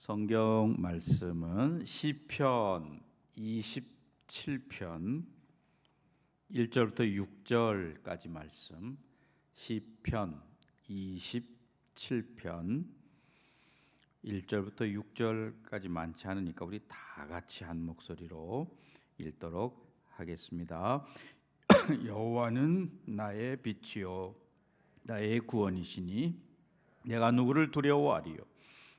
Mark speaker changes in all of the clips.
Speaker 1: 성경 말씀은 시편 27편 1절부터 6절까지 말씀, 시편 27편 1절부터 6절까지 많지 않으니까 우리 다 같이 한 목소리로 읽도록 하겠습니다. 여호와는 나의 빛이요 나의 구원이시니 내가 누구를 두려워하리요.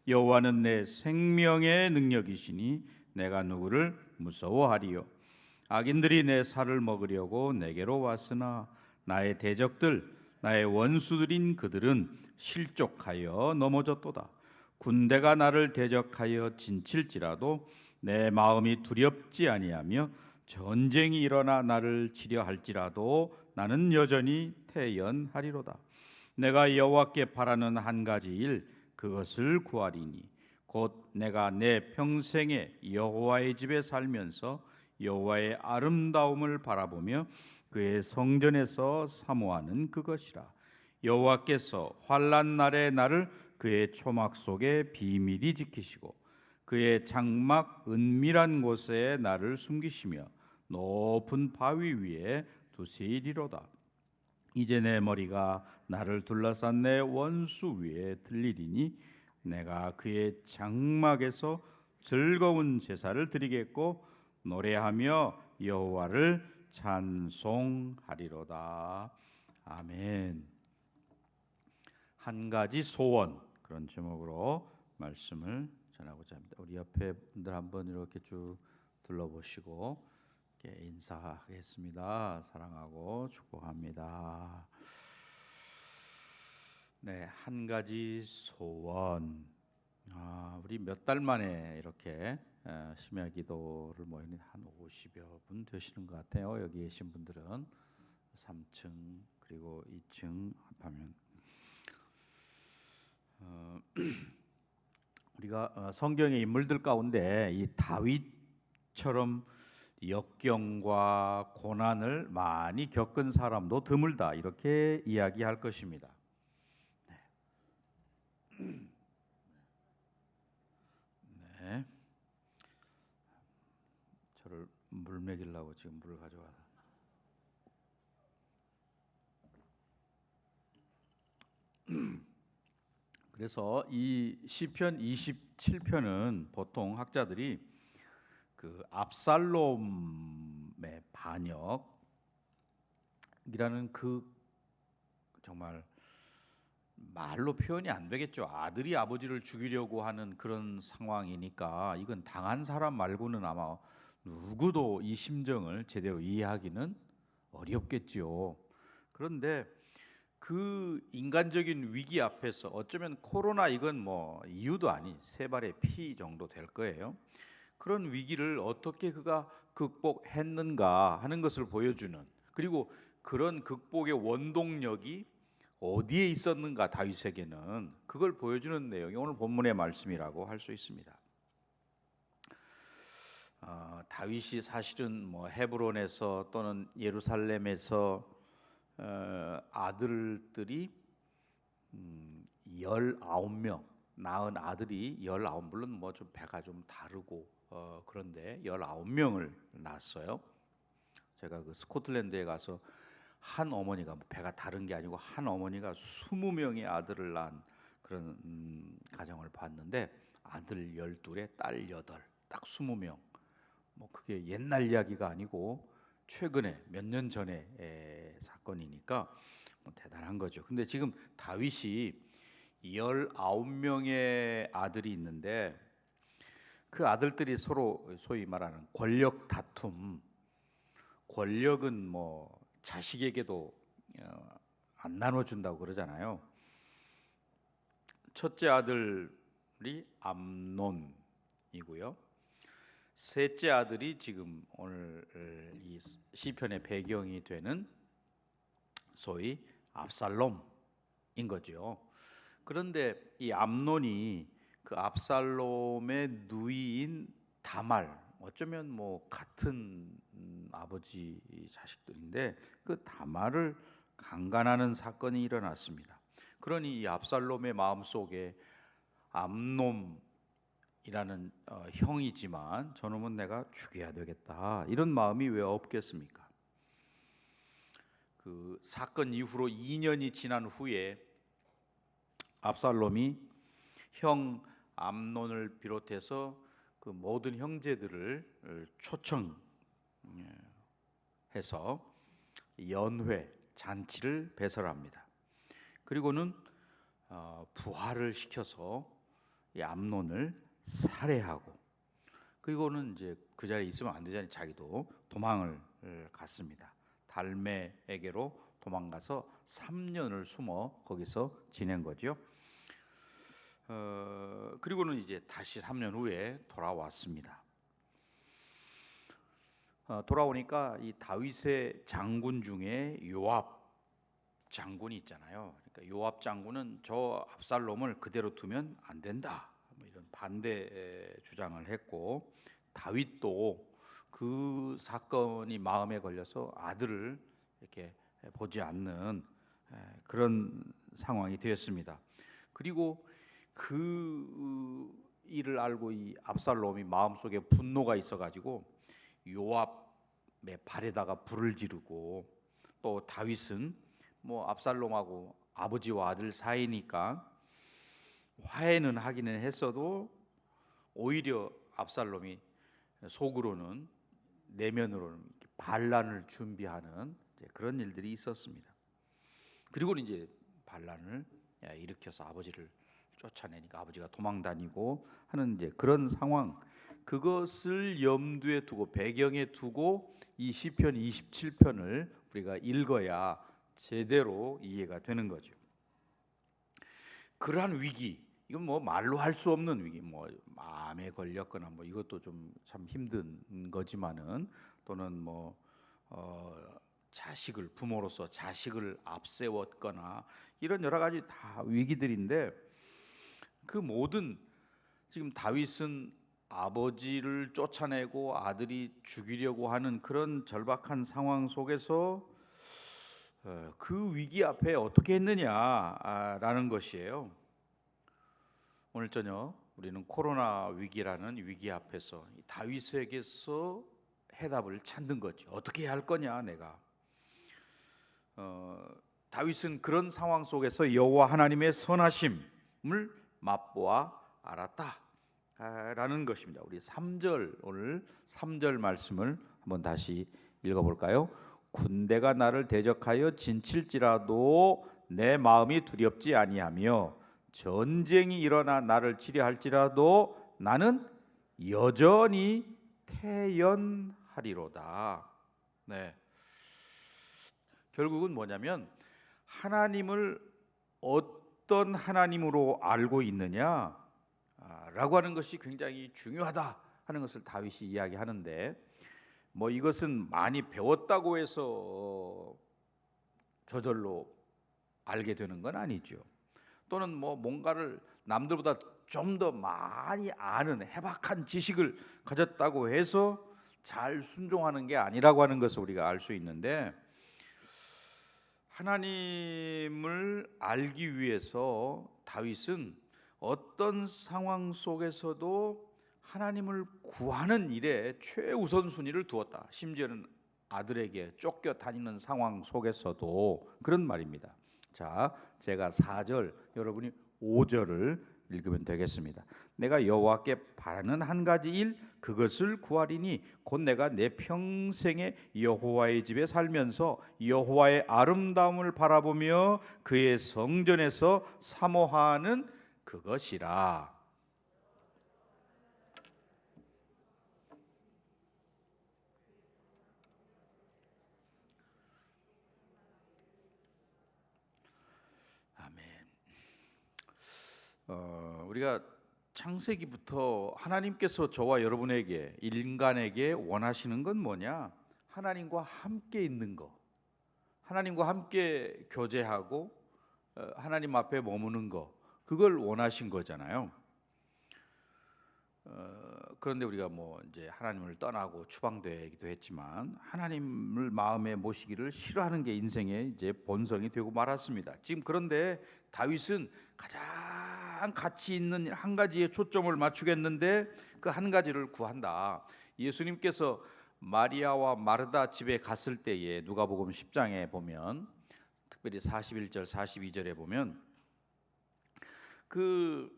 Speaker 1: 여호와는 내 생명의 능력이시니 내가 누구를 무서워하리요. 악인들이 내 살을 먹으려고 내게로 왔으나 나의 대적들 나의 원수들인 그들은 실족하여 넘어졌도다. 군대가 나를 대적하여 진칠지라도 내 마음이 두렵지 아니하며 전쟁이 일어나 나를 치려 할지라도 나는 여전히 태연하리로다. 내가 여호와께 바라는 한 가지 일 그것을 구하리니 곧 내가 내 평생에 여호와의 집에 살면서 여호와의 아름다움을 바라보며 그의 성전에서 사모하는 그것이라. 여호와께서 환난 날에 나를 그의 초막 속에 비밀히 지키시고 그의 장막 은밀한 곳에 나를 숨기시며 높은 바위 위에 두시리로다. 이제 내 머리가 나를 둘러싼 내 원수 위에 들리리니 내가 그의 장막에서 즐거운 제사를 드리겠고 노래하며 여호와를 찬송하리로다. 아멘. 한 가지 소원, 그런 제목으로 말씀을 전하고자 합니다. 우리 옆에 분들 한번 이렇게 쭉 둘러보시고 인사하겠습니다. 사랑하고 축복합니다. 네, 한 가지 소원. 우리 몇 달 만에 이렇게 심야 기도를 모이는 한 50여 분 되시는 것 같아요. 여기 계신 분들은 3층 그리고 2층 합하면 우리가 성경의 인물들 가운데 이 다윗처럼 역경과 고난을 많이 겪은 사람도 드물다, 이렇게 이야기할 것입니다. 네. 저를 물 먹이려고 지금 물을 가져와. 그래서 이 시편 27편은 보통 학자들이 그 압살롬의 반역이라는 그 정말 말로 표현이 안 되겠죠. 아들이 아버지를 죽이려고 하는 그런 상황이니까 이건 당한 사람 말고는 아마 누구도 이 심정을 제대로 이해하기는 어렵겠지요. 그런데 그 인간적인 위기 앞에서 어쩌면 코로나 이건 뭐 이유도 아닌 세 발의 피 정도 될 거예요. 그런 위기를 어떻게 그가 극복했는가 하는 것을 보여주는, 그리고 그런 극복의 원동력이 어디에 있었는가 다윗에게는 그걸 보여주는 내용이 오늘 본문의 말씀이라고 할 수 있습니다. 다윗이 사실은 뭐 헤브론에서 또는 예루살렘에서 아들들이 19명 낳은 아들이 19, 물론 뭐 좀 배가 좀 다르고 그런데 19명을 낳았어요. 제가 그 스코틀랜드에 가서 한 어머니가 배가 다른 게 아니고 한 어머니가 20명의 아들을 낳은 그런 가정을 봤는데 아들 12에 딸 8, 딱 20명. 뭐 그게 옛날 이야기가 아니고 최근에 몇 년 전에 사건이니까 뭐 대단한 거죠. 근데 지금 다윗이 19명의 아들이 있는데 그 아들들이 서로 소위 말하는 권력 다툼, 권력은 뭐 자식에게도 안 나눠준다고 그러잖아요. 첫째 아들이 암논이고요. 셋째 아들이 지금 오늘 이 시편의 배경이 되는 소위 압살롬인 거죠. 그런데 이 암논이 그 압살롬의 누이인 다말, 어쩌면 뭐 같은 아버지 자식들인데 그 다말을 강간하는 사건이 일어났습니다. 그러니 이 압살롬의 마음속에 암논 형이지만 저놈은 내가 죽여야 되겠다, 이런 마음이 왜 없겠습니까? 그 사건 이후로 2년이 지난 후에 압살롬이 형 암논을 비롯해서 그 모든 형제들을 초청해서 연회 잔치를 배설합니다. 그리고는 부활을 시켜서 이 암논을 살해하고, 그리고는 이제 그 자리에 있으면 안 되자니 자기도 도망을 갔습니다. 달메에게로 도망가서 3년을 숨어 거기서 지낸 거죠. 그리고는 이제 다시 3년 후에 돌아왔습니다. 돌아오니까 이 다윗의 장군 중에 요압 장군이 있잖아요. 그러니까 요압 장군은 저 압살롬을 그대로 두면 안 된다, 뭐 이런 반대 주장을 했고, 다윗도 그 사건이 마음에 걸려서 아들을 이렇게 보지 않는 그런 상황이 되었습니다. 그리고 그 일을 알고 이 압살롬이 마음속에 분노가 있어가지고 요압의 발에다가 불을 지르고, 또 다윗은 뭐 압살롬하고 아버지와 아들 사이니까 화해는 하기는 했어도 오히려 압살롬이 속으로는, 내면으로는 반란을 준비하는 그런 일들이 있었습니다. 그리고 이제 반란을 일으켜서 아버지를 쫓아내니까 아버지가 도망다니고 하는 이제 그런 상황, 그것을 염두에 두고, 배경에 두고 이 시편 27편을 우리가 읽어야 제대로 이해가 되는 거죠. 그러한 위기, 이건 뭐 말로 할 수 없는 위기, 뭐 마음에 걸렸거나 뭐 이것도 좀 참 힘든 거지만은, 또는 뭐 부모로서 자식을 앞세웠거나 이런 여러 가지 다 위기들인데, 그 모든, 지금 다윗은 아버지를 쫓아내고 아들이 죽이려고 하는 그런 절박한 상황 속에서 그 위기 앞에 어떻게 했느냐라는 것이에요. 오늘 저녁 우리는 코로나 위기라는 위기 앞에서 다윗에게서 해답을 찾는 거죠. 어떻게 해야 할 거냐 내가. 다윗은 그런 상황 속에서 여호와 하나님의 선하심을 맛보아 알았다 라는 것입니다. 우리 3절, 오늘 3절 말씀을 한번 다시 읽어볼까요? 군대가 나를 대적하여 진칠지라도 내 마음이 두렵지 아니하며 전쟁이 일어나 나를 치려할지라도 나는 여전히 태연하리로다. 네. 결국은 뭐냐면, 하나님을 어떤 하나님으로 알고 있느냐 라고 하는 것이 굉장히 중요하다 하는 것을 다윗이 이야기하는데, 뭐 이것은 많이 배웠다고 해서 저절로 알게 되는 건 아니죠. 또는 뭐 뭔가를 남들보다 좀 더 많이 아는 해박한 지식을 가졌다고 해서 잘 순종하는 게 아니라고 하는 것을 우리가 알 수 있는데, 하나님을 알기 위해서 다윗은 어떤 상황 속에서도 하나님을 구하는 일에 최우선 순위를 두었다. 심지어는 아들에게 쫓겨 다니는 상황 속에서도 그런 말입니다. 자, 제가 4절, 여러분이 5절을 읽으면 되겠습니다. 내가 여호와께 바라는 한 가지 일, 그것을 구하리니 곧 내가 내 평생에 여호와의 집에 살면서 여호와의 아름다움을 바라보며 그의 성전에서 사모하는 그것이라. 아멘. 우리가 창세기부터 하나님께서 저와 여러분에게, 인간에게 원하시는 건 뭐냐? 하나님과 함께 있는 거, 하나님과 함께 교제하고 하나님 앞에 머무는 거, 그걸 원하신 거잖아요. 그런데 우리가 뭐 이제 하나님을 떠나고 추방되기도 했지만, 하나님을 마음에 모시기를 싫어하는 게 인생의 이제 본성이 되고 말았습니다. 지금 그런데 다윗은 가장 가장 가치 있는 한 가지에 초점을 맞추겠는데 그 한 가지를 구한다. 예수님께서 마리아와 마르다 집에 갔을 때에 누가복음 10장에 보면, 특별히 41절 42절에 보면 그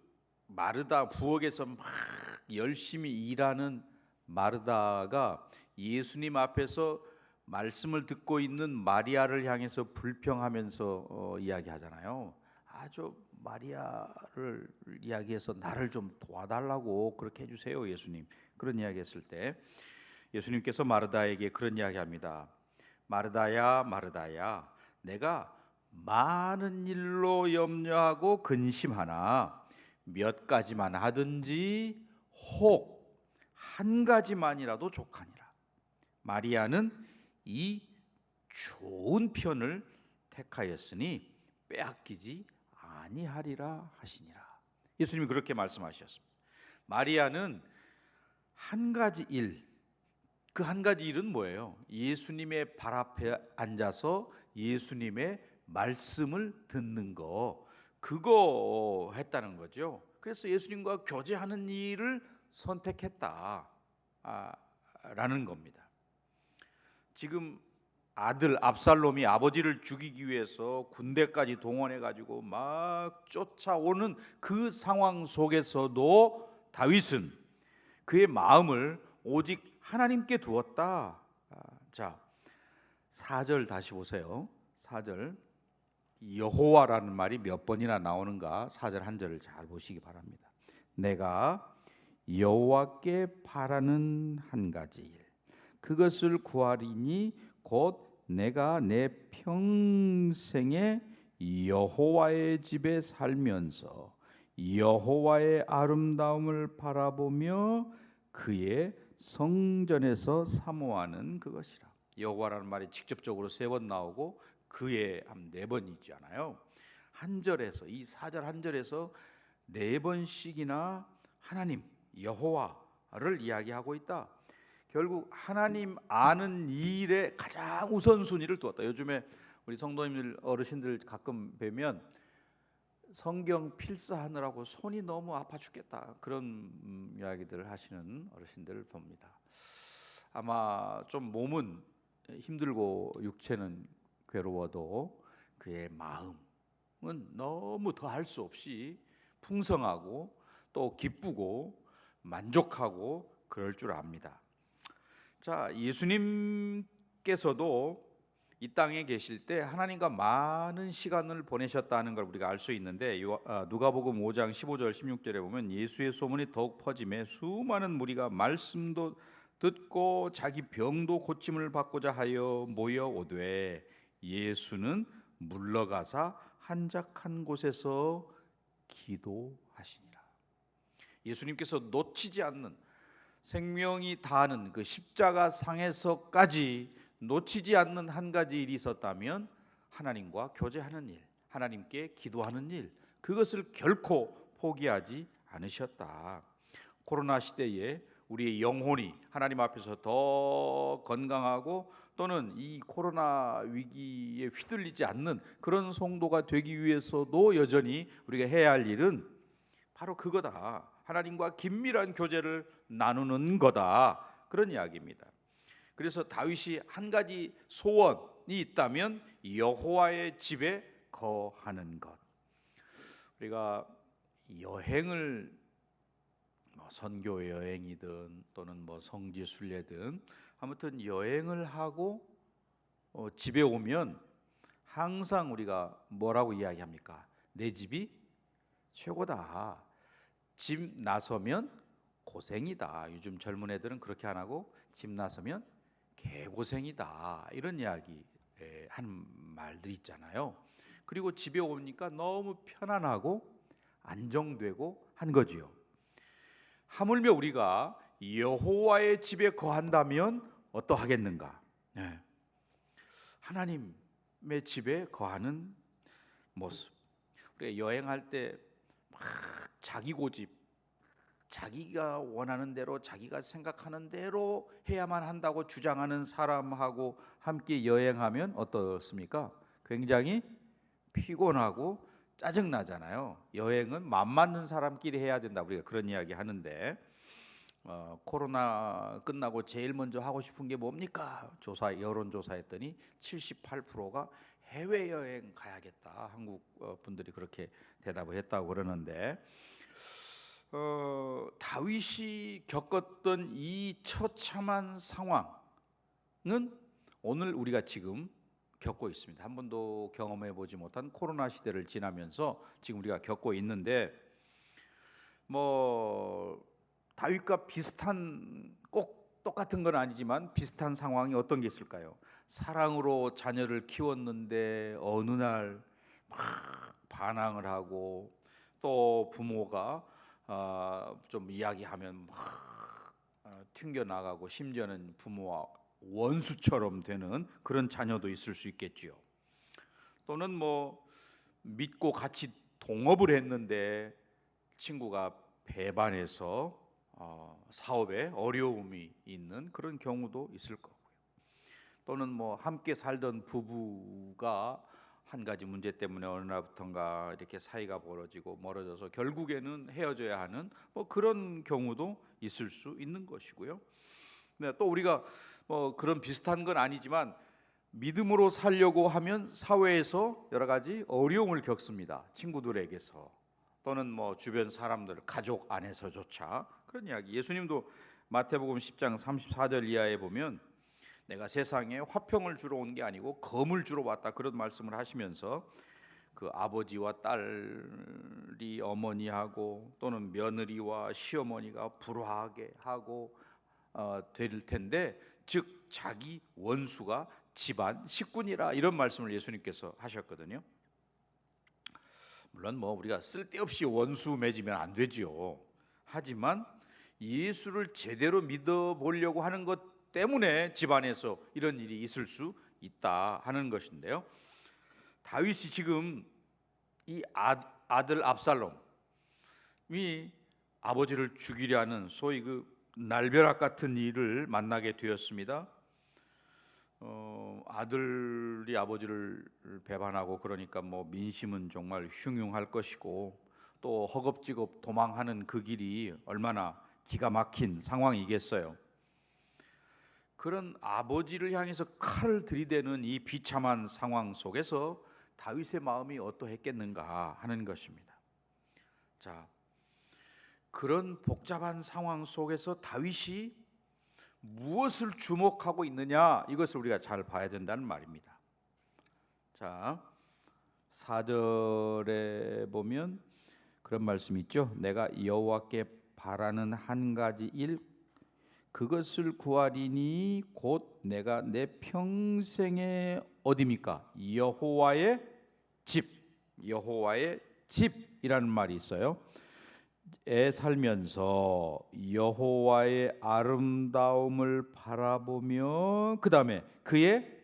Speaker 1: 마르다 부엌에서 막 열심히 일하는 마르다가 예수님 앞에서 말씀을 듣고 있는 마리아를 향해서 불평하면서 이야기하잖아요. 아주 마리아를 이야기해서 나를 좀 도와달라고 그렇게 해주세요 예수님. 그런 이야기했을 때 예수님께서 마르다에게 그런 이야기합니다. 마르다야 마르다야, 내가 많은 일로 염려하고 근심하나 몇 가지만 하든지 혹 한 가지만이라도 족하니라. 마리아는 이 좋은 편을 택하였으니 빼앗기지 아니하리라 하시니라. 예수님이 그렇게 말씀하셨습니다. 마리아는 한 가지 일, 그 한 가지 일은 뭐예요? 예수님의 발 앞에 앉아서 예수님의 말씀을 듣는 거, 그거 했다는 거죠. 그래서 예수님과 교제하는 일을 선택했다 라는 겁니다. 지금 아들 압살롬이 아버지를 죽이기 위해서 군대까지 동원해 가지고 막 쫓아오는 그 상황 속에서도 다윗은 그의 마음을 오직 하나님께 두었다. 자, 4절 다시 보세요. 4절 여호와라는 말이 몇 번이나 나오는가 4절 한 절을 잘 보시기 바랍니다. 내가 여호와께 바라는 한 가지 일, 그것을 구하리니 곧 내가 내 평생에 여호와의 집에 살면서 여호와의 아름다움을 바라보며 그의 성전에서 사모하는 그것이라. 여호와라는 말이 직접적으로 3번 나오고 그의 한 4번 있잖아요. 한 절에서, 이 4절 한 절에서 4번씩이나 하나님 여호와를 이야기하고 있다. 결국 하나님 아는 일에 가장 우선순위를 두었다. 요즘에 우리 성도님들 어르신들 가끔 뵈면 성경 필사하느라고 손이 너무 아파 죽겠다, 그런 이야기들을 하시는 어르신들을 봅니다. 아마 좀 몸은 힘들고 육체는 괴로워도 그의 마음은 너무 더할 수 없이 풍성하고 또 기쁘고 만족하고 그럴 줄 압니다. 자, 예수님께서도 이 땅에 계실 때 하나님과 많은 시간을 보내셨다는 걸 우리가 알 수 있는데, 누가복음 5장 15절 16절에 보면 예수의 소문이 더욱 퍼짐에 수많은 무리가 말씀도 듣고 자기 병도 고침을 받고자 하여 모여 오되 예수는 물러가사 한적한 곳에서 기도하시니라. 예수님께서 놓치지 않는, 생명이 다하는 그 십자가 상에서까지 놓치지 않는 한 가지 일이 있었다면 하나님과 교제하는 일, 하나님께 기도하는 일, 그것을 결코 포기하지 않으셨다. 코로나 시대에 우리의 영혼이 하나님 앞에서 더 건강하고 또는 이 코로나 위기에 휘둘리지 않는 그런 성도가 되기 위해서도 여전히 우리가 해야 할 일은 바로 그거다. 하나님과 긴밀한 교제를 나누는 거다. 그런 이야기입니다. 그래서 다윗이 한 가지 소원이 있다면 여호와의 집에 거하는 것. 우리가 여행을 선교 여행이든 또는 성지 순례든 아무튼 여행을 하고 집에 오면 항상 우리가 뭐라고 이야기합니까? 내 집이 최고다. 집 나서면 고생이다. 요즘 젊은 애들은 그렇게 안 하고 집 나서면 개고생이다, 이런 이야기 하는 말들이 있잖아요. 그리고 집에 오니까 너무 편안하고 안정되고 한 거지요. 하물며 우리가 여호와의 집에 거한다면 어떠하겠는가? 하나님의 집에 거하는 모습. 우리가 여행할 때 막 자기 고집, 자기가 원하는 대로 자기가 생각하는 대로 해야만 한다고 주장하는 사람하고 함께 여행하면 어떻습니까? 굉장히 피곤하고 짜증 나잖아요. 여행은 맘 맞는 사람끼리 해야 된다, 우리가 그런 이야기 하는데 코로나 끝나고 제일 먼저 하고 싶은 게 뭡니까? 여론 조사했더니 78%가 해외 여행 가야겠다. 한국 분들이 그렇게 대답을 했다고 그러는데 다윗이 겪었던 이 처참한 상황은 오늘 우리가 지금 겪고 있습니다. 한 번도 경험해 보지 못한 코로나 시대를 지나면서 지금 우리가 겪고 있는데 뭐 다윗과 비슷한, 꼭 똑같은 건 아니지만 비슷한 상황이 어떤 게 있을까요? 사랑으로 자녀를 키웠는데 어느 날 막 반항을 하고, 또 부모가 좀 이야기하면 막 튕겨 나가고, 심지어는 부모와 원수처럼 되는 그런 자녀도 있을 수 있겠지요. 또는 뭐 믿고 같이 동업을 했는데 친구가 배반해서 사업에 어려움이 있는 그런 경우도 있을 거고요. 또는 뭐 함께 살던 부부가 한 가지 문제 때문에 어느 날부턴가 이렇게 사이가 벌어지고 멀어져서 결국에는 헤어져야 하는 뭐 그런 경우도 있을 수 있는 것이고요. 네, 또 우리가 뭐 그런 비슷한 건 아니지만 믿음으로 살려고 하면 사회에서 여러 가지 어려움을 겪습니다. 친구들에게서, 또는 뭐 주변 사람들, 가족 안에서조차. 그런 이야기, 예수님도 마태복음 10장 34절 이하에 보면 내가 세상에 화평을 주러 온 게 아니고 검을 주러 왔다, 그런 말씀을 하시면서 그 아버지와 딸이 어머니하고 또는 며느리와 시어머니가 불화하게 하고 될 텐데, 즉 자기 원수가 집안 식군이라, 이런 말씀을 예수님께서 하셨거든요. 물론 뭐 우리가 쓸데없이 원수 맺으면 안 되지요. 하지만 예수를 제대로 믿어보려고 하는 것 때문에 집안에서 이런 일이 있을 수 있다 하는 것인데요. 다윗이 지금 이 아들 압살롬이 아버지를 죽이려 하는 소위 그 날벼락 같은 일을 만나게 되었습니다. 아들이 아버지를 배반하고 그러니까 뭐 민심은 정말 흉흉할 것이고, 또 허겁지겁 도망하는 그 길이 얼마나 기가 막힌 상황이겠어요. 그런 아버지를 향해서 칼을 들이대는 이 비참한 상황 속에서 다윗의 마음이 어떠했겠는가 하는 것입니다. 자, 그런 복잡한 상황 속에서 다윗이 무엇을 주목하고 있느냐, 이것을 우리가 잘 봐야 된다는 말입니다. 자, 4절에 보면 그런 말씀이 있죠. 내가 여호와께 바라는 한 가지 일, 그것을 구하리니 곧 내가 내 평생의 어디입니까? 여호와의 집, 여호와의 집이라는 말이 있어요. 에 살면서 여호와의 아름다움을 바라보며, 그 다음에 그의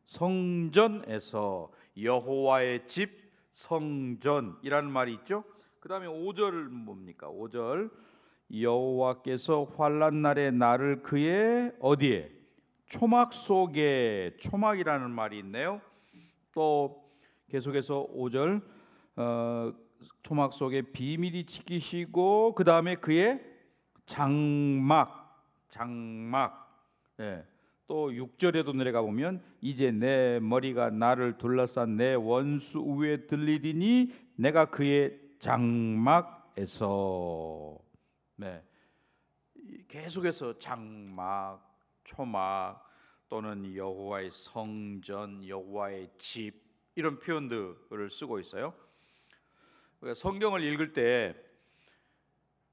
Speaker 1: 성전에서, 여호와의 집 성전이라는 말이 있죠. 그 다음에 5절 뭡니까? 5절, 여호와께서 환난 날에 나를 그의 어디에? 초막 속에, 초막이라는 말이 있네요. 또 계속해서 5절, 초막 속에 비밀이 지키시고, 그 다음에 그의 장막, 예. 또 6절에도 내려가 보면 이제 내 머리가 나를 둘러싼 내 원수 위에 들리리니 내가 그의 장막에서. 네. 계속해서 장막, 초막, 또는 여호와의 성전, 여호와의 집, 이런 표현들을 쓰고 있어요. 성경을 읽을 때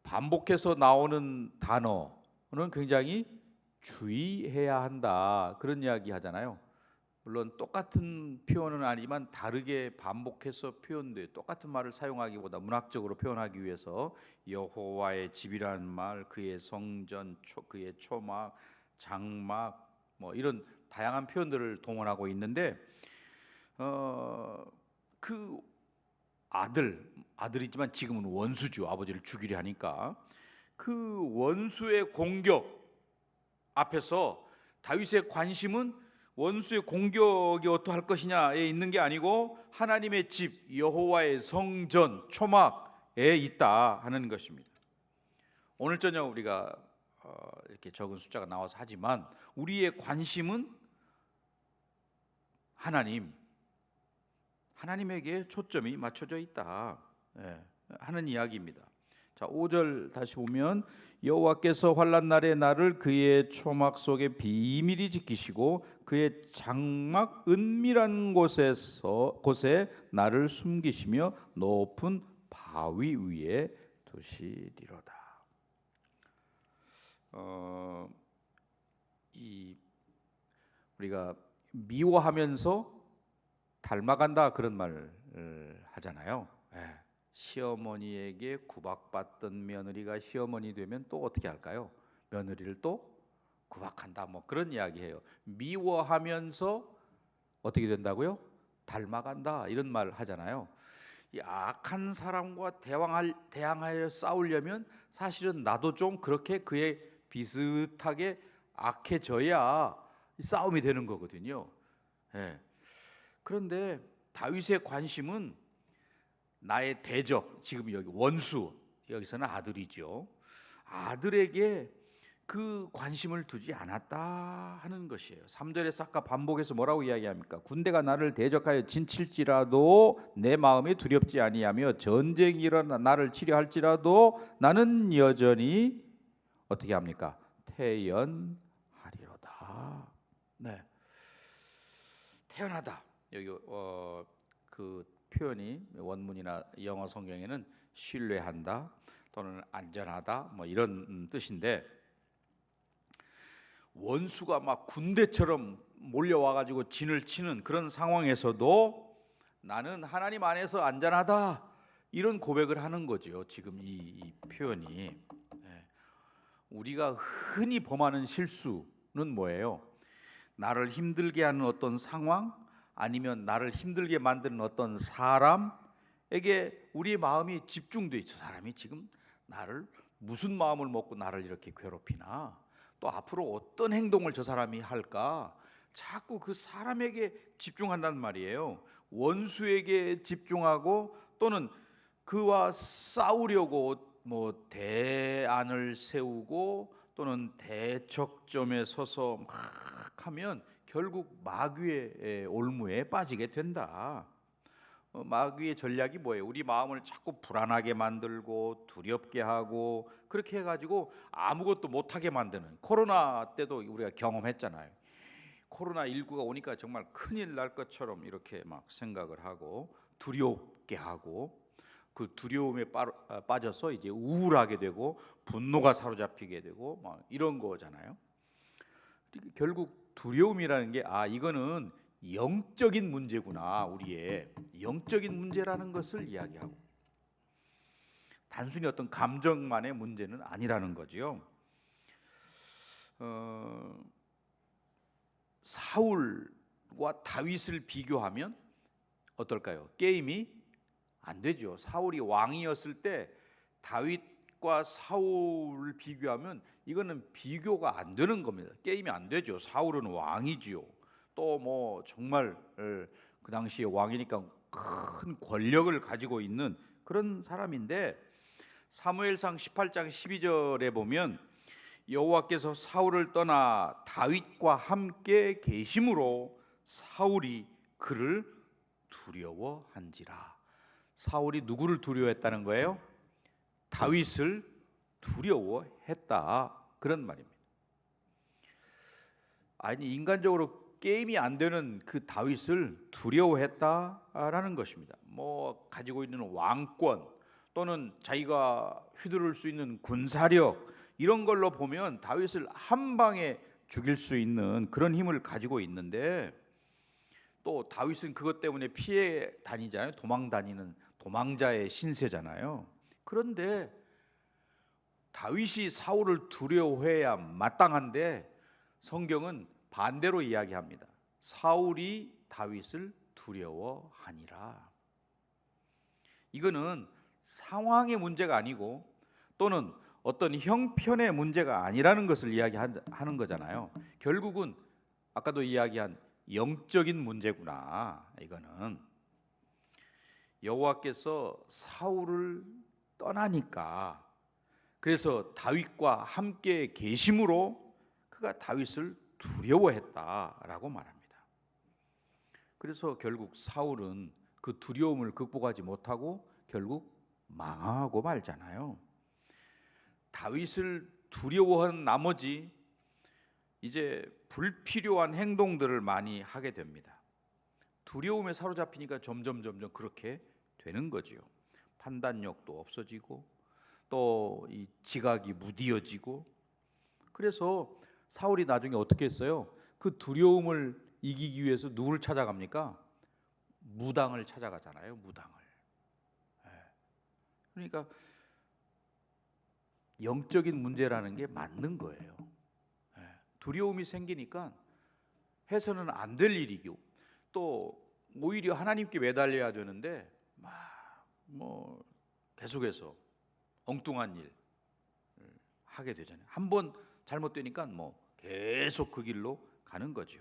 Speaker 1: 반복해서 나오는 단어는 굉장히 주의해야 한다, 그런 이야기 하잖아요. 물론 똑같은 표현은 아니지만 다르게 반복해서 표현돼, 똑같은 말을 사용하기보다 문학적으로 표현하기 위해서 여호와의 집이라는 말, 그의 성전, 그의 초막, 장막, 뭐 이런 다양한 표현들을 동원하고 있는데, 그 아들이지만 지금은 원수죠. 아버지를 죽이려 하니까 그 원수의 공격 앞에서 다윗의 관심은 원수의 공격이 어떠할 것이냐에 있는 게 아니고 하나님의 집 여호와의 성전 초막에 있다 하는 것입니다. 오늘 저녁 우리가 이렇게 적은 숫자가 나와서 하지만 우리의 관심은 하나님에게 초점이 맞춰져 있다 하는 이야기입니다. 자, 5절 다시 보면 여호와께서 환난 날에 나를 그의 초막 속에 비밀히 지키시고 그의 장막 은밀한 곳에 나를 숨기시며 높은 바위 위에 두시리로다. 우리가 미워하면서 닮아간다 그런 말을 하잖아요. 시어머니에게 구박받던 며느리가 시어머니 되면 또 어떻게 할까요? 며느리를 또 구박한다 뭐 그런 이야기해요. 미워하면서 어떻게 된다고요? 닮아간다 이런 말 하잖아요. 이 악한 사람과 대항하여 싸우려면 사실은 나도 좀 그렇게 그에 비슷하게 악해져야 싸움이 되는 거거든요. 그런데 다윗의 관심은 나의 대적, 지금 여기 원수, 여기서는 아들이죠. 아들에게 그 관심을 두지 않았다 하는 것이에요. 3절에서 아까 반복해서 뭐라고 이야기합니까? 군대가 나를 대적하여 진칠지라도 내 마음이 두렵지 아니하며 전쟁이 일어나 나를 치려 할지라도 나는 여전히 어떻게 합니까? 태연하리로다. 태연하다. 여기 그 표현이 원문이나 영어 성경에는 신뢰한다 또는 안전하다 뭐 이런 뜻인데, 원수가 막 군대처럼 몰려와 가지고 진을 치는 그런 상황에서도 나는 하나님 안에서 안전하다 이런 고백을 하는 거죠. 지금 이 표현이. 우리가 흔히 범하는 실수는 뭐예요? 나를 힘들게 하는 어떤 상황 아니면 나를 힘들게 만드는 어떤 사람에게 우리의 마음이 집중돼 있죠. 사람이 지금 나를 무슨 마음을 먹고 나를 이렇게 괴롭히나, 또 앞으로 어떤 행동을 저 사람이 할까, 자꾸 그 사람에게 집중한단 말이에요. 원수에게 집중하고 또는 그와 싸우려고 뭐 대안을 세우고 또는 대척점에 서서 막 하면 결국 마귀의 올무에 빠지게 된다. 마귀의 전략이 뭐예요? 우리 마음을 자꾸 불안하게 만들고 두렵게 하고 그렇게 해가지고 아무것도 못하게 만드는, 코로나 때도 우리가 경험했잖아요. 코로나19가 오니까 정말 큰일 날 것처럼 이렇게 막 생각을 하고 두렵게 하고 그 두려움에 빠져서 이제 우울하게 되고 분노가 사로잡히게 되고 막 이런 거잖아요. 결국 두려움이라는 게 이거는 영적인 문제구나, 우리의 영적인 문제라는 것을 이야기하고 단순히 어떤 감정만의 문제는 아니라는 거죠. 사울과 다윗을 비교하면 어떨까요? 게임이 안 되죠. 사울이 왕이었을 때 다윗과 사울을 비교하면 이거는 비교가 안 되는 겁니다. 게임이 안 되죠. 사울은 왕이지요. 또 뭐 정말 그 당시에 왕이니까 큰 권력을 가지고 있는 그런 사람인데, 사무엘상 18장 12절에 보면 여호와께서 사울을 떠나 다윗과 함께 계심으로 사울이 그를 두려워한지라. 사울이 누구를 두려워했다는 거예요? 다윗을 두려워했다 그런 말입니다. 아니, 인간적으로 게임이 안 되는 그 다윗을 두려워했다라는 것입니다. 뭐 가지고 있는 왕권 또는 자기가 휘두를 수 있는 군사력 이런 걸로 보면 다윗을 한 방에 죽일 수 있는 그런 힘을 가지고 있는데, 또 다윗은 그것 때문에 피해 다니잖아요. 도망 다니는 도망자의 신세잖아요. 그런데 다윗이 사울을 두려워해야 마땅한데 성경은 반대로 이야기합니다. 사울이 다윗을 두려워하니라. 이거는 상황의 문제가 아니고 또는 어떤 형편의 문제가 아니라는 것을 이야기하는 거잖아요. 결국은 아까도 이야기한 영적인 문제구나. 이거는 여호와께서 사울을 떠나니까, 그래서 다윗과 함께 계심으로 그가 다윗을 두려워했다라고 말합니다. 그래서 결국 사울은 그 두려움을 극복하지 못하고 결국 망하고 말잖아요. 다윗을 두려워한 나머지 이제 불필요한 행동들을 많이 하게 됩니다. 두려움에 사로잡히니까 점점 그렇게 되는 거지요. 판단력도 없어지고 또 이 지각이 무디어지고. 그래서 사울이 나중에 어떻게 했어요? 그 두려움을 이기기 위해서 누구를 찾아갑니까? 무당을 찾아가잖아요. 무당을. 그러니까 영적인 문제라는 게 맞는 거예요. 두려움이 생기니까 해서는 안 될 일이고, 또 오히려 하나님께 매달려야 되는데 뭐 계속해서 엉뚱한 일 하게 되잖아요. 한번 잘못되니까 뭐 계속 그 길로 가는 거죠.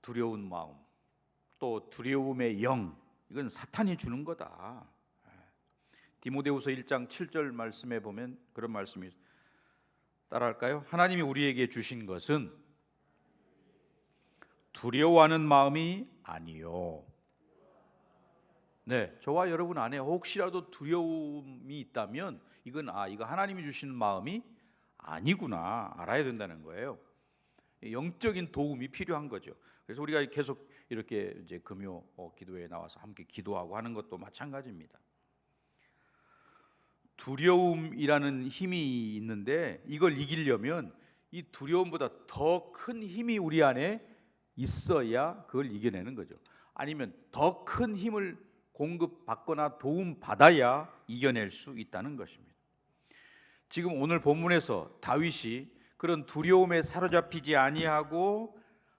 Speaker 1: 두려운 마음, 또 두려움의 영, 이건 사탄이 주는 거다. 디모데후서 1장 7절 말씀에 보면 그런 말씀이, 따라할까요? 하나님이 우리에게 주신 것은 두려워하는 마음이 아니요. 네, 저와 여러분 안에 혹시라도 두려움이 있다면 이건 이거 하나님이 주시는 마음이 아니구나 알아야 된다는 거예요. 영적인 도움이 필요한 거죠. 그래서 우리가 계속 이렇게 이제 금요 기도회에 나와서 함께 기도하고 하는 것도 마찬가지입니다. 두려움이라는 힘이 있는데 이걸 이기려면 이 두려움보다 더 큰 힘이 우리 안에 있어야 그걸 이겨내는 거죠. 아니면 더 큰 힘을 공급받거나 도움받아야 이겨낼 수 있다는 것입니다. 지금 오늘 본문에서 다윗이 그런 두려움에 사로잡히지 아니하고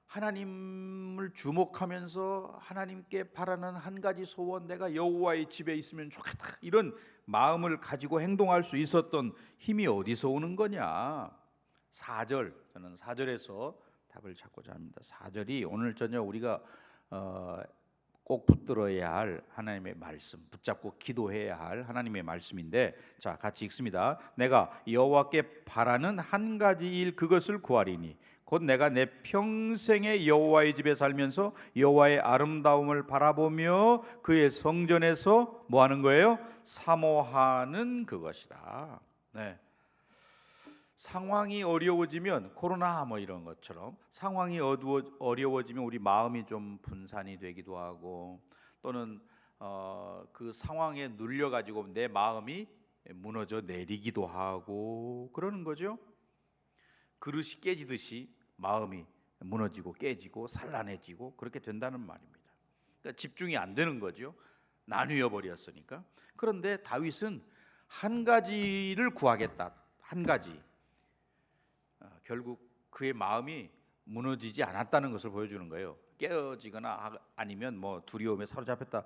Speaker 1: 하나님을 주목하면서 하나님께 바라는 한 가지 소원, 내가 여호와의 집에 있으면 좋겠다, 이런 마음을 가지고 행동할 수 있었던 힘이 어디서 오는 거냐? 4절, 저는 4절에서 답을 찾고자 합니다. 4절이 오늘 저녁 우리가 꼭 붙들어야 할 하나님의 말씀, 붙잡고 기도해야 할 하나님의 말씀인데, 자 같이 읽습니다. 내가 여호와께 바라는 한 가지 일, 그것을 구하리니 곧 내가 내 평생에 여호와의 집에 살면서 여호와의 아름다움을 바라보며 그의 성전에서 뭐 하는 거예요? 사모하는 그것이다. 네. 상황이 어려워지면, 코로나 뭐 이런 것처럼 상황이 어려워지면 우리 마음이 좀 분산이 되기도 하고, 또는 그 상황에 눌려 가지고 내 마음이 무너져 내리기도 하고 그러는 거죠. 그릇이 깨지듯이 마음이 무너지고 깨지고 산란해지고 그렇게 된다는 말입니다. 그러니까 집중이 안 되는 거죠. 나뉘어 버렸으니까. 그런데 다윗은 한 가지를 구하겠다. 한 가지. 결국 그의 마음이 무너지지 않았다는 것을 보여주는 거예요. 깨어지거나 아니면 뭐 두려움에 사로잡혔다,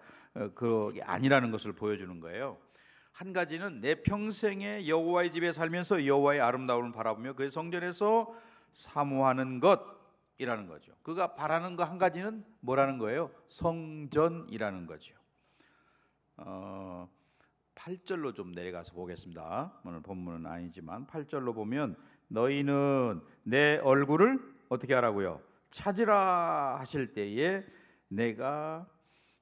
Speaker 1: 그게 아니라는 것을 보여주는 거예요. 한 가지는 내 평생에 여호와의 집에 살면서 여호와의 아름다움을 바라보며 그의 성전에서 사모하는 것이라는 거죠. 그가 바라는 거 한 가지는 뭐라는 거예요? 성전이라는 거죠. 8절로 좀 내려가서 보겠습니다. 오늘 본문은 아니지만 8절로 보면, 너희는 내 얼굴을 어떻게 하라고요? 찾으라 하실 때에 내가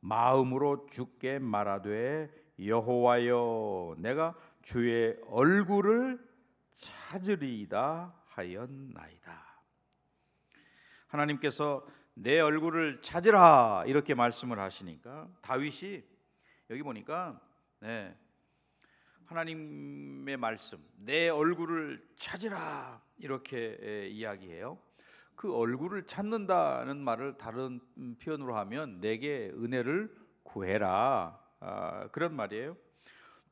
Speaker 1: 마음으로 주께 말하되 여호와여, 내가 주의 얼굴을 찾으리이다 하였나이다. 하나님께서 내 얼굴을 찾으라 이렇게 말씀을 하시니까 다윗이 여기 보니까 하나님의 말씀, 내 얼굴을 찾으라 이렇게 이야기해요. 그 얼굴을 찾는다는 말을 다른 표현으로 하면 내게 은혜를 구해라, 그런 말이에요.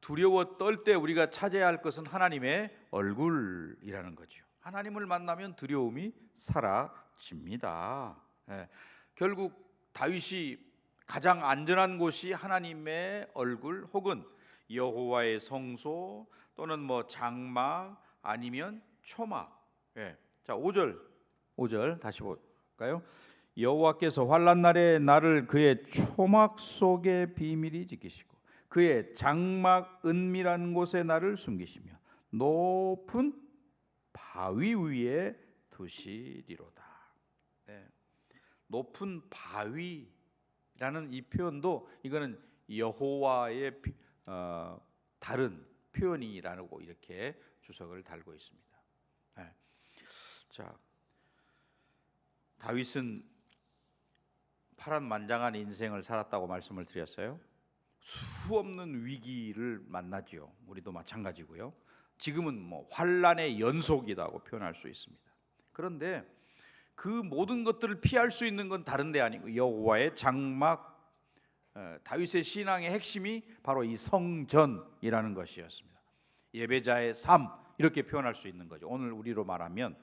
Speaker 1: 두려워 떨 때 우리가 찾아야 할 것은 하나님의 얼굴이라는 거죠. 하나님을 만나면 두려움이 사라집니다. 결국 다윗이 가장 안전한 곳이 하나님의 얼굴, 혹은 여호와의 성소, 또는 뭐 장막 아니면 초막, 예. 자, 5절 다시 볼까요? 여호와께서 환난 날에 나를 그의 초막 속에 비밀히 지키시고 그의 장막 은밀한 곳에 나를 숨기시며 높은 바위 위에 두시리로다. 네. 높은 바위라는 이 표현도 이거는 여호와의 다른 표현이라고 이렇게 주석을 달고 있습니다. 네. 자, 다윗은 파란만장한 인생을 살았다고 말씀을 드렸어요. 수없는 위기를 만나지요. 우리도 마찬가지고요. 지금은 뭐 환란의 연속이라고 표현할 수 있습니다. 그런데 그 모든 것들을 피할 수 있는 건 다른 데 아니고 여호와의 장막, 다윗의 신앙의 핵심이 바로 이 성전이라는 것이었습니다. 예배자의 삶, 이렇게 표현할 수 있는 거죠. 오늘 우리로 말하면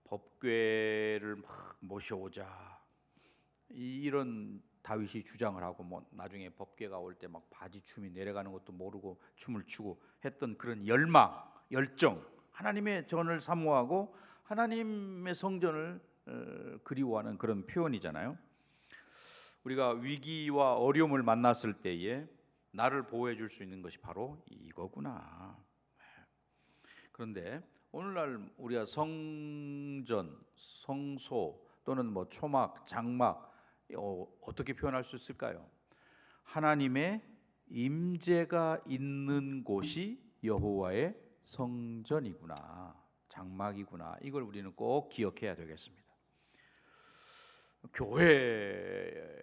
Speaker 1: 법궤를 막 모셔오자, 이런 다윗이 주장을 하고 뭐 나중에 법궤가 올 때 막 바지춤이 내려가는 것도 모르고 춤을 추고 했던 그런 열망, 열정, 하나님의 전을 사모하고 하나님의 성전을 그리워하는 그런 표현이잖아요. 우리가 위기와 어려움을 만났을 때에 나를 보호해 줄 수 있는 것이 바로 이거구나. 그런데 오늘날 우리가 성전, 성소 또는 뭐 초막, 장막 어떻게 표현할 수 있을까요? 하나님의 임재가 있는 곳이 여호와의 성전이구나, 장막이구나. 이걸 우리는 꼭 기억해야 되겠습니다. 교회도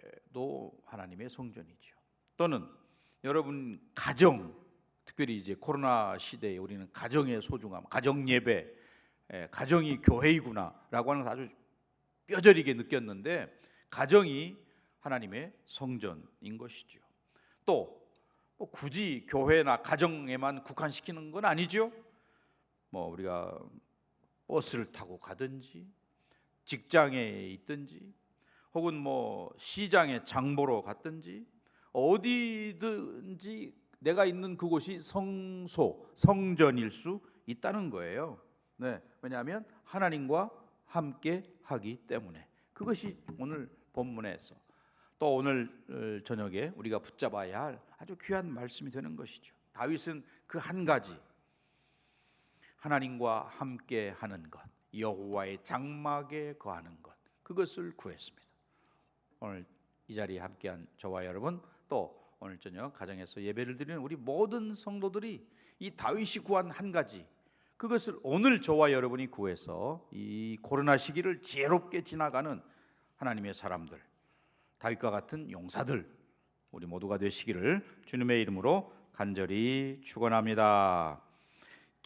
Speaker 1: 하나님의 성전이죠. 또는 여러분 가정, 특별히 이제 코로나 시대에 우리는 가정의 소중함, 가정 예배, 가정이 교회이구나라고 하는 것을 아주 뼈저리게 느꼈는데, 가정이 하나님의 성전인 것이죠. 또 뭐 굳이 교회나 가정에만 국한시키는 건 아니죠. 뭐 우리가 버스를 타고 가든지 직장에 있든지 혹은 뭐 시장에 장 보러 갔든지 어디든지 내가 있는 그곳이 성소, 성전일 수 있다는 거예요. 네, 왜냐하면 하나님과 함께 하기 때문에. 그것이 오늘 본문에서 또 오늘 저녁에 우리가 붙잡아야 할 아주 귀한 말씀이 되는 것이죠. 다윗은 그 한 가지, 하나님과 함께 하는 것, 여호와의 장막에 거하는 것, 그것을 구했습니다. 오늘 이 자리에 함께한 저와 여러분, 또 오늘 저녁 가정에서 예배를 드리는 우리 모든 성도들이 이 다윗이 구한 한 가지, 그것을 오늘 저와 여러분이 구해서 이 코로나 시기를 지혜롭게 지나가는 하나님의 사람들, 다윗과 같은 용사들, 우리 모두가 되시기를 주님의 이름으로 간절히 축원합니다.